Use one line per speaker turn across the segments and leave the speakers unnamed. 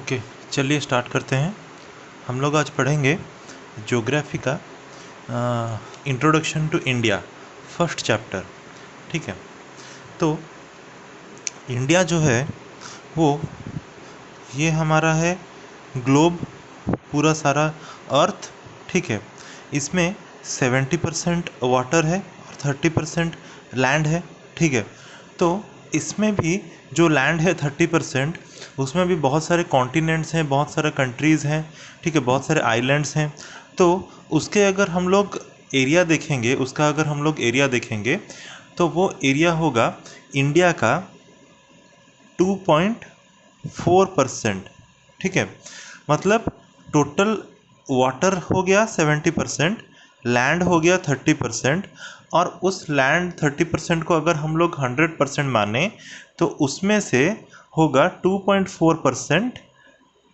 Okay, चलिए start करते हैं। हम लोग आज पढ़ेंगे ज्योग्राफी का introduction to India first chapter. ठीक है, तो इंडिया जो है वो ये हमारा है ग्लोब, पूरा सारा अर्थ। ठीक है, इसमें 70% वाटर है और 30% लैंड है। ठीक है, तो इसमें भी जो लैंड है 30%, उसमें भी बहुत सारे कॉन्टिनेंट्स हैं, बहुत सारे कंट्रीज़ हैं। ठीक है, बहुत सारे आइलैंड्स हैं। तो उसके अगर हम लोग एरिया देखेंगे, उसका अगर हम लोग एरिया देखेंगे तो वो एरिया होगा इंडिया का 2.4%। ठीक है, मतलब टोटल वाटर हो गया 70%, लैंड हो गया 30%, और उस लैंड 30% को अगर हम लोग 100% माने तो उसमें से होगा 2.4%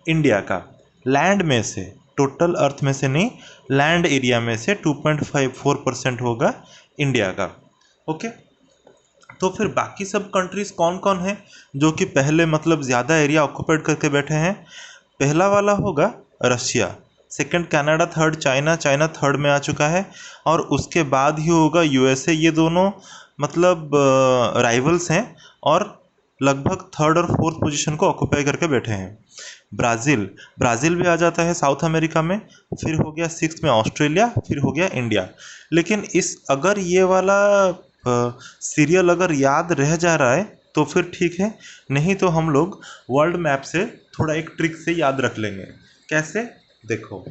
इंडिया का, लैंड में से, टोटल अर्थ में से नहीं, लैंड एरिया में से 2.54% होगा इंडिया का। ओके, तो फिर बाकी सब कंट्रीज़ कौन कौन है जो कि पहले मतलब ज़्यादा एरिया ऑक्यूपाइड करके बैठे हैं। पहला वाला होगा Russia, second Canada, third China, China third में आ चुका है, और उसके बाद ही होगा यूएसए। ये दोनों मतलब राइवल्स हैं और लगभग थर्ड और फोर्थ पोजीशन को ऑक्यूपाई करके बैठे हैं। ब्राज़ील, ब्राज़ील भी आ जाता है साउथ अमेरिका में। फिर हो गया सिक्स्थ में ऑस्ट्रेलिया, फिर हो गया इंडिया। लेकिन इस अगर ये वाला सीरियल अगर याद रह जा रहा है तो फिर ठीक है, नहीं तो हम लोग वर्ल्ड मैप से थोड़ा एक ट्रिक से याद रख लेंगे। कैसे, देखो,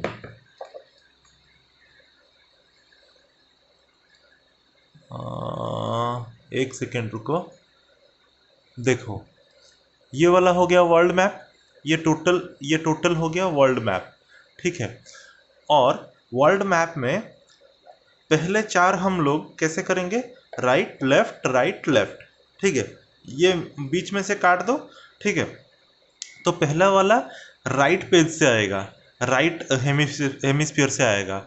एक सेकेंड रुको। देखो, ये वाला हो गया वर्ल्ड मैप, ये टोटल हो गया वर्ल्ड मैप। ठीक है, और वर्ल्ड मैप में पहले चार हम लोग कैसे करेंगे, राइट लेफ्ट राइट लेफ्ट। ठीक है, ये बीच में से काट दो। ठीक है, तो पहला वाला राइट पेज से आएगा, राइट हेमिस्फीयर से आएगा।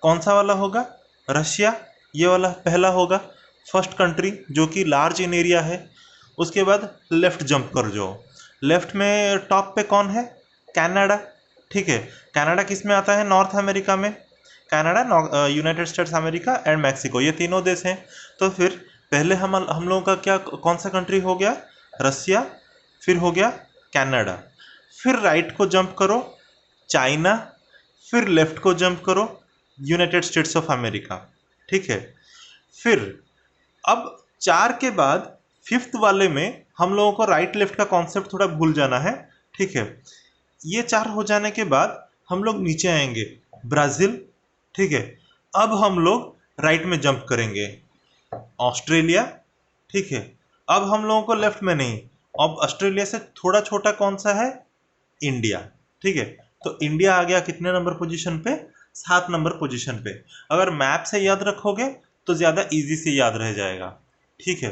कौन सा वाला होगा, रशिया, ये वाला पहला होगा, फर्स्ट कंट्री जो कि लार्ज इन एरिया है। उसके बाद लेफ्ट जंप कर जाओ, लेफ्ट में टॉप पे कौन है, कनाडा। ठीक है, कनाडा किस में आता है, नॉर्थ अमेरिका में। Canada, United states America and Mexico, ये तीनों देश हैं। तो फिर पहले हम लोगों का क्या, कौन सा कंट्री हो गया, रसिया, फिर हो गया कनाडा, फिर राइट को जंप करो चाइना, फिर लेफ्ट को जंप करो यूनाइटेड स्टेट्स ऑफ अमेरिका। ठीक है, फिर अब चार के बाद फिफ्थ वाले में हम लोगों को राइट लेफ्ट का कॉन्सेप्ट थोड़ा भूल जाना है। ठीक है, ये चार हो जाने के बाद हम लोग नीचे आएंगे, ब्राज़ील। ठीक है, अब हम लोग राइट में जंप करेंगे, ऑस्ट्रेलिया। ठीक है, अब हम लोगों को लेफ्ट में नहीं, अब ऑस्ट्रेलिया से थोड़ा छोटा कौन सा है, इंडिया। ठीक है, तो इंडिया आ गया कितने नंबर पोजीशन पे, 7 नंबर पोजीशन पे। अगर मैप से याद रखोगे तो ज़्यादा इजी से याद रह जाएगा। ठीक है,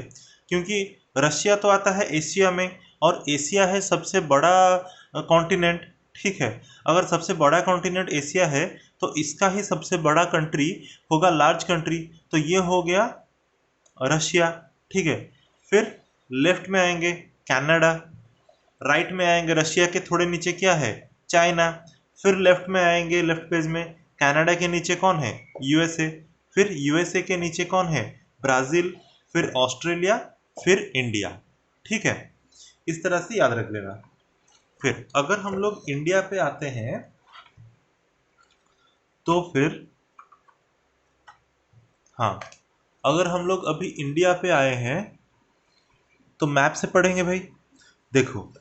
क्योंकि रशिया तो आता है एशिया में, और एशिया है सबसे बड़ा कॉन्टिनेंट। ठीक है, अगर सबसे बड़ा कॉन्टिनेंट एशिया है तो इसका ही सबसे बड़ा कंट्री होगा, लार्ज कंट्री, तो ये हो गया रशिया। ठीक है, फिर लेफ्ट में आएंगे कनाडा, राइट में आएंगे रशिया के थोड़े नीचे क्या है, चाइना, फिर लेफ्ट में आएंगे, लेफ्ट पेज में कनाडा के नीचे कौन है, यूएसए, फिर यूएसए के नीचे कौन है, ब्राज़ील, फिर ऑस्ट्रेलिया, फिर इंडिया। ठीक है, इस तरह से याद रख लेना। फिर अगर हम लोग इंडिया पे आते हैं तो फिर, हाँ, अगर हम लोग अभी इंडिया पे आए हैं तो मैप से पढ़ेंगे भाई। देखो,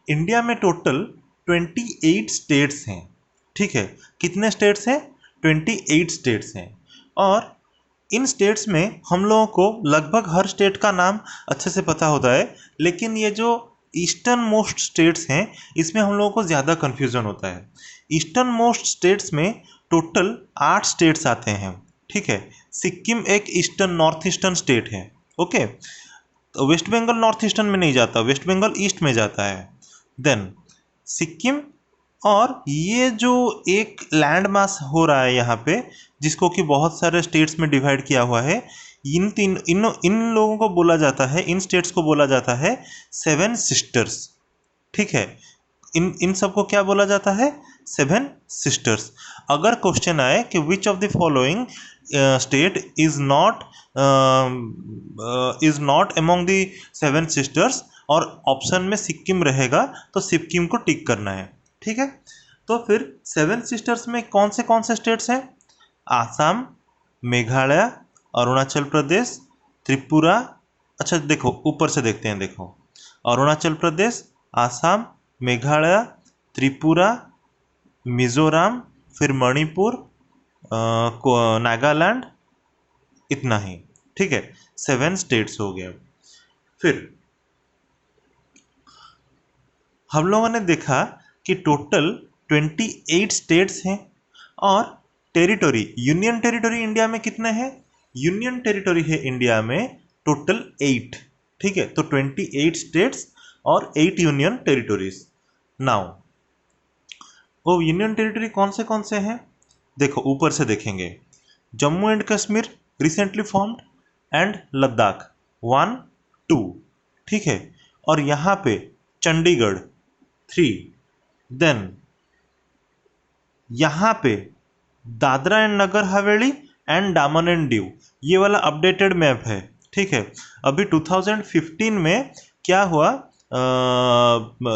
इंडिया में टोटल 28 स्टेट्स हैं। ठीक है, कितने स्टेट्स हैं, 28 स्टेट्स हैं, और इन स्टेट्स में हम लोगों को लगभग हर स्टेट का नाम अच्छे से पता होता है, लेकिन ये जो ईस्टर्न मोस्ट स्टेट्स हैं इसमें हम लोगों को ज़्यादा कन्फ्यूज़न होता है। ईस्टर्न मोस्ट स्टेट्स में टोटल 8 स्टेट्स आते हैं। ठीक है, सिक्किम एक ईस्टर्न नॉर्थ ईस्टर्न स्टेट है। ओके, तो वेस्ट बंगाल नॉर्थ ईस्टर्न में नहीं जाता, वेस्ट बंगाल ईस्ट में जाता है। देन सिक्किम, और ये जो एक लैंड मास हो रहा है यहाँ पे, जिसको कि बहुत सारे स्टेट्स में डिवाइड किया हुआ है, इन लोगों को बोला जाता है, इन स्टेट्स को बोला जाता है सेवन सिस्टर्स। ठीक है, इन सबको क्या बोला जाता है? 7 सिस्टर्स। अगर क्वेश्चन आए कि which of the following state is not among the 7 sisters और ऑप्शन में सिक्किम रहेगा तो सिक्किम को टिक करना है। ठीक है, तो फिर 7 सिस्टर्स में कौन से स्टेट्स हैं? आसाम, मेघालय, अरुणाचल प्रदेश, त्रिपुरा। अच्छा देखो ऊपर से देखते हैं, देखो अरुणाचल प्रदेश, आसाम, मेघालय, त्रिपुरा, मिजोरम, फिर मणिपुर, नागालैंड, इतना ही। ठीक है, 7 स्टेट्स हो गए। फिर हम लोगों ने देखा कि टोटल 28 स्टेट्स हैं और टेरिटरी, यूनियन टेरिटरी इंडिया में कितने हैं? यूनियन टेरिटरी है इंडिया में टोटल 8। ठीक है, तो 28 स्टेट्स और 8 यूनियन टेरिटरीज। नाउ वो यूनियन टेरिटरी कौन से हैं? देखो ऊपर से देखेंगे, Jammu and Kashmir recently formed and Ladakh 1 2। ठीक है, और यहाँ पे चंडीगढ़ 3, देन यहाँ पे दादरा एंड नगर हवेली एंड दामन एंड दीव, ये वाला अपडेटेड मैप है। ठीक है, अभी 2015 में क्या हुआ,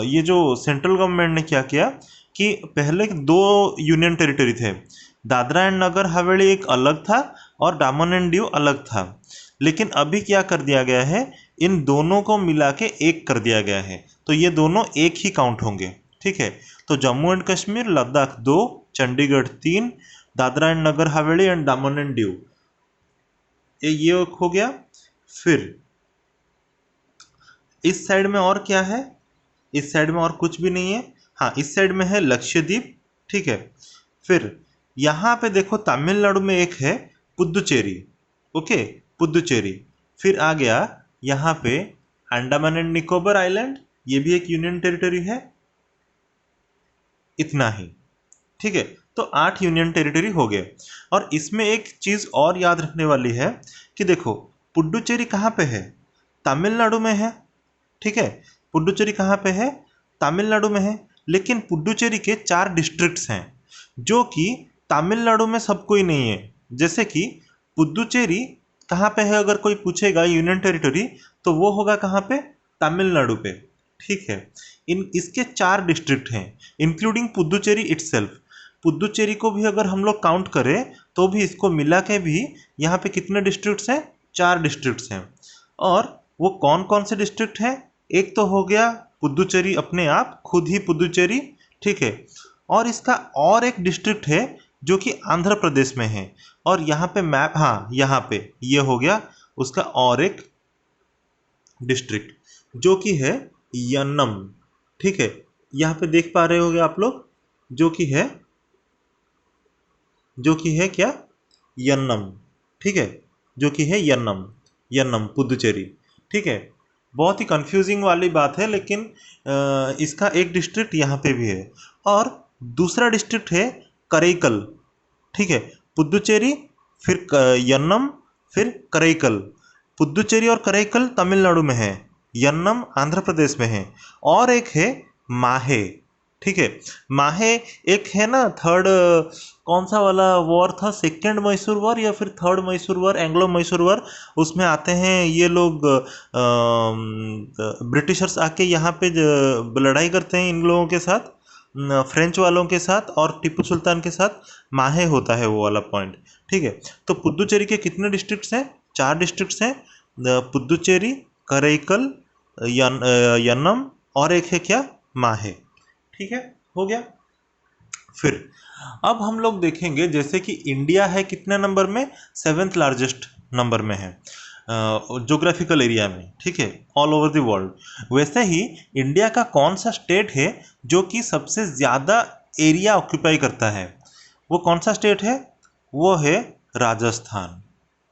ये जो सेंट्रल गवर्नमेंट ने क्या किया कि पहले 2 यूनियन टेरिटरी थे, दादरा एंड नगर हवेली एक अलग था और दामन एंड दीव अलग था, लेकिन अभी क्या कर दिया गया है, इन दोनों को मिला के एक कर दिया गया है, तो ये दोनों एक ही काउंट होंगे। ठीक है, तो Jammu and Kashmir Ladakh 2, Chandigarh 3, Dadra and Nagar Haveli and दामन एंड दीव ये हो गया। फिर इस साइड में और क्या है? इस साइड में और कुछ भी नहीं है। हाँ, इस साइड में है लक्षद्वीप। ठीक है, फिर यहाँ पे देखो तमिलनाडु में एक है पुदुचेरी। ओके, पुदुचेरी। फिर आ गया यहाँ पे अंडमान एंड निकोबार आइलैंड, ये भी एक यूनियन टेरिटरी है। इतना ही। ठीक है, तो 8 यूनियन टेरिटरी हो गए। और इसमें एक चीज़ और याद रखने वाली है कि देखो पुडुचेरी कहाँ पे है? तमिलनाडु में है। ठीक है, पुडुचेरी कहाँ पे है? तमिलनाडु में है, लेकिन पुडुचेरी के 4 डिस्ट्रिक्ट्स हैं जो कि तमिलनाडु में सब कोई नहीं है। जैसे कि पुडुचेरी कहाँ पे है, अगर कोई पूछेगा यूनियन टेरिटरी तो वो होगा कहाँ पे? तमिलनाडु पे। ठीक है, इसके 4 डिस्ट्रिक्ट हैं इंक्लूडिंग पुदुचेरी इटसेल्फ। पुदुचेरी को भी अगर हम लोग काउंट करें तो भी इसको मिला के भी यहाँ पे कितने डिस्ट्रिक्ट्स हैं? 4 डिस्ट्रिक्ट्स हैं। और वो कौन से डिस्ट्रिक्ट हैं? एक तो हो गया पुदुचेरी अपने आप, खुद ही पुदुचेरी। ठीक है, और इसका और एक डिस्ट्रिक्ट है जो कि आंध्र प्रदेश में है, और यहाँ पे मैप, हाँ यहाँ पे ये हो गया उसका और एक डिस्ट्रिक्ट जो कि है यन्नम। ठीक है, यहाँ पे देख पा रहे होगे आप लोग, जो कि है क्या? यन्नम। ठीक है, जो कि है यन्नम पुदुचेरी। ठीक है, बहुत ही कंफ्यूजिंग वाली बात है, लेकिन इसका एक डिस्ट्रिक्ट यहाँ पे भी है और दूसरा डिस्ट्रिक्ट है करैकल। ठीक है, पुदुचेरी, फिर यन्नम, फिर करैकल। पुदुचेरी और करैकल तमिलनाडु में है, यन्नम आंध्र प्रदेश में है, और एक है माहे। ठीक है, माहे एक है ना, थर्ड कौन सा वाला वॉर था, सेकेंड मैसूर वॉर या फिर third Mysore war, Anglo Mysore war, उसमें आते हैं ये लोग ब्रिटिशर्स आके यहाँ पे लड़ाई करते हैं इन लोगों के साथ, फ्रेंच वालों के साथ और टीपू सुल्तान के साथ। माहे होता है वो वाला पॉइंट। ठीक है, तो पुदुचेरी के कितने डिस्ट्रिक्ट्स हैं? 4 डिस्ट्रिक्ट्स हैं, पुदुचेरी, करैकल, यन्नम, और एक है क्या? माहे। ठीक है, हो गया। फिर अब हम लोग देखेंगे जैसे कि इंडिया है कितने नंबर में? 7th लार्जेस्ट नंबर में है ज्योग्राफिकल एरिया में। ठीक है, ऑल ओवर द वर्ल्ड। वैसे ही इंडिया का कौन सा स्टेट है जो कि सबसे ज़्यादा एरिया ऑक्यूपाई करता है? वो कौन सा स्टेट है? वो है राजस्थान।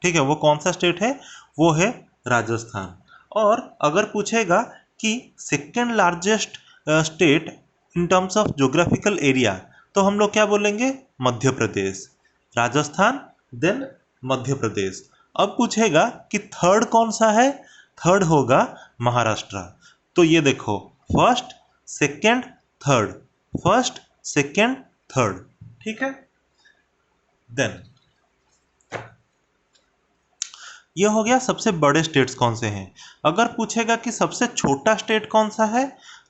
ठीक है, वो कौन सा स्टेट है? वो है राजस्थान। और अगर पूछेगा कि second largest state in terms of geographical area, तो हम लोग क्या बोलेंगे? मध्य प्रदेश। राजस्थान, देन मध्य प्रदेश। अब पूछेगा कि थर्ड कौन सा है? थर्ड होगा महाराष्ट्र। तो ये देखो, first, second, third, first, second, third, ठीक है। देन ये हो गया सबसे बड़े स्टेट्स कौन से हैं। अगर पूछेगा कि सबसे छोटा स्टेट कौन सा है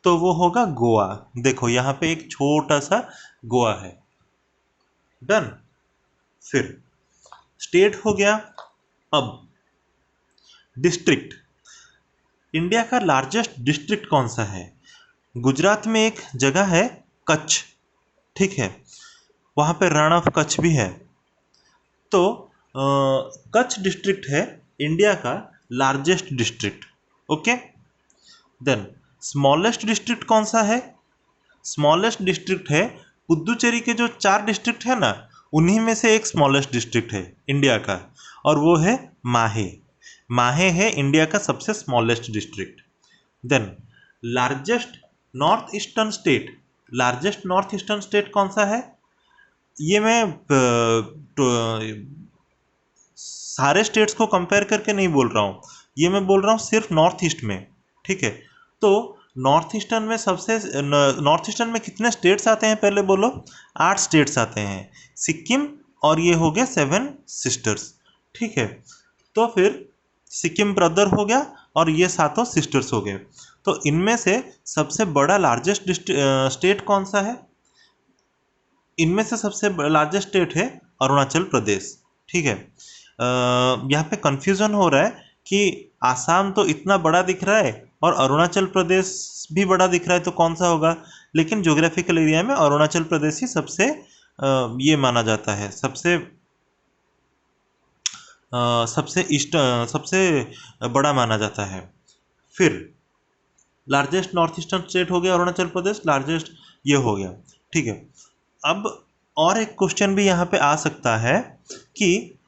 तो वो होगा गोवा। देखो यहाँ पे एक छोटा सा गोवा है। डन। फिर स्टेट हो गया। अब डिस्ट्रिक्ट, इंडिया का लार्जेस्ट डिस्ट्रिक्ट कौन सा है। गुजरात में एक जगह है कच्छ, ठीक है, वहाँ पे रण ऑफ कच्छ भी है। तो कच्छ डिस्ट्रिक्ट है इंडिया का largest district. Okay. Then smallest district कौन सा है। स्मॉलेस्ट डिस्ट्रिक्ट है पुदुचेरी के जो 4 डिस्ट्रिक्ट है ना, उन्हीं में से एक स्मॉलेस्ट डिस्ट्रिक्ट है इंडिया का, और वो है माहे। माहे है इंडिया का सबसे smallest district. Then largest north eastern state, largest north eastern state कौन सा है। ये मैं सारे स्टेट्स को कंपेयर करके नहीं बोल रहा हूँ, ये मैं बोल रहा हूँ सिर्फ नॉर्थ ईस्ट में, ठीक है। तो नॉर्थ ईस्टर्न में नॉर्थ ईस्टर्न में कितने स्टेट्स आते हैं पहले बोलो। 8 स्टेट्स आते हैं, सिक्किम और ये हो गया 7 सिस्टर्स, ठीक है। तो फिर सिक्किम ब्रदर हो गया और ये 7 सिस्टर्स हो गए। तो इनमें से सबसे बड़ा लार्जेस्ट स्टेट कौन सा है। इनमें से सबसे लार्जेस्ट स्टेट है अरुणाचल प्रदेश, ठीक है। यहाँ पे कंफ्यूजन हो रहा है कि आसाम तो इतना बड़ा दिख रहा है और अरुणाचल प्रदेश भी बड़ा दिख रहा है, तो कौन सा होगा। लेकिन ज्योग्राफिकल एरिया में अरुणाचल प्रदेश ही सबसे ये माना जाता है, सबसे बड़ा माना जाता है। फिर लार्जेस्ट नॉर्थ ईस्टर्न स्टेट हो गया अरुणाचल प्रदेश, लार्जेस्ट ये हो गया, ठीक है। अब और एक क्वेश्चन भी यहाँ पे आ सकता है कि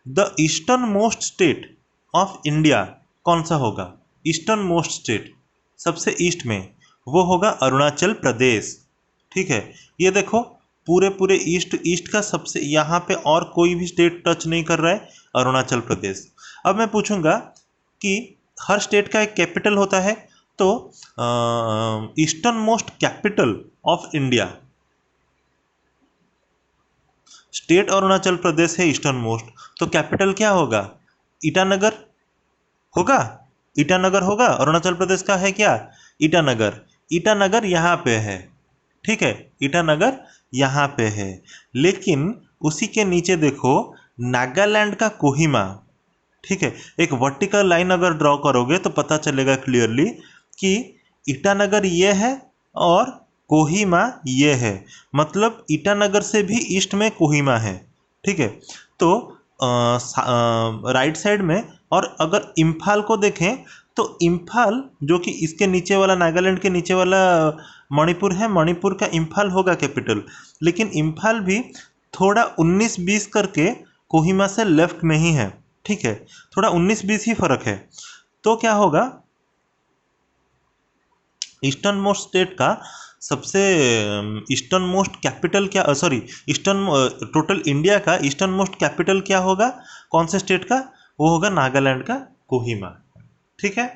the eastern most state of India कौन सा होगा। ईस्टर्न मोस्ट स्टेट सबसे ईस्ट में, वो होगा अरुणाचल प्रदेश, ठीक है। ये देखो पूरे ईस्ट का सबसे, यहाँ पे और कोई भी स्टेट टच नहीं कर रहा है, अरुणाचल प्रदेश। अब मैं पूछूंगा कि हर स्टेट का एक कैपिटल होता है, तो eastern most capital of India, state Arunachal Pradesh है ईस्टर्न मोस्ट, तो कैपिटल क्या होगा। ईटानगर होगा, ईटानगर होगा। अरुणाचल प्रदेश का है क्या, ईटानगर। ईटानगर यहाँ पे है, ठीक है, ईटानगर यहाँ पे है। लेकिन उसी के नीचे देखो नागालैंड का कोहिमा, ठीक है। एक वर्टिकल लाइन अगर ड्रॉ करोगे तो पता चलेगा क्लियरली कि ईटानगर ये है और कोहिमा ये है, मतलब ईटानगर से भी ईस्ट में कोहिमा है, ठीक है। तो राइट साइड में, और अगर इम्फाल को देखें तो इम्फाल जो कि इसके नीचे वाला, नागालैंड के नीचे वाला मणिपुर है, मणिपुर का इम्फाल होगा कैपिटल। लेकिन इम्फाल भी थोड़ा 19-20 करके कोहिमा से लेफ्ट में ही है, ठीक है, थोड़ा 19-20 ही फर्क है। तो क्या होगा, ईस्टर्न मोस्ट स्टेट का सबसे ईस्टर्न मोस्ट कैपिटल क्या, सॉरी ईस्टर्न टोटल इंडिया का ईस्टर्न मोस्ट कैपिटल क्या होगा, कौन से स्टेट का, वो होगा नागालैंड का कोहिमा, ठीक है।